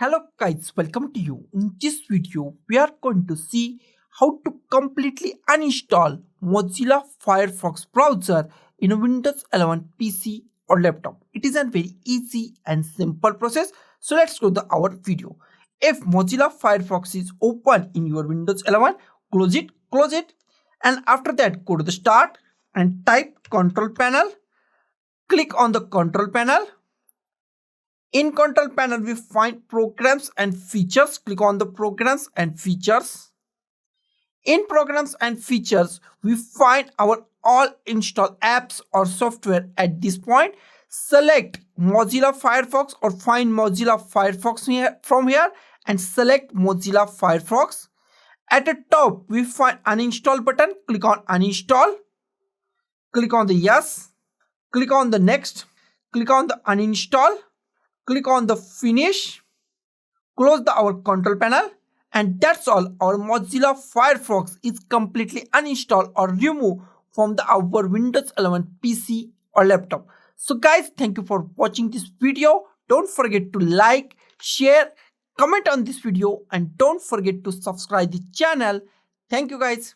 Hello guys, welcome to you. In this video, we are going to see how to completely uninstall Mozilla Firefox browser in a Windows 11 PC or laptop. It is a very easy and simple process. So let's go to our video. If Mozilla Firefox is open in your Windows 11, close it, and after that go to the start and type control panel. Click on the control panel. In control panel, we find programs and features. Click on the programs and features. In programs and features, we find our all install apps or software. At this point, select Mozilla Firefox or find Mozilla Firefox from here and select Mozilla Firefox. At the top, we find uninstall button. Click on uninstall. Click on the yes. Click on the next. Click on the uninstall. Click on the finish, close our control panel, and that's all. Our Mozilla Firefox is completely uninstalled or removed from our Windows 11 PC or laptop. So guys, thank you for watching this video. Don't forget to like, share, comment on this video, and don't forget to subscribe the channel. Thank you guys.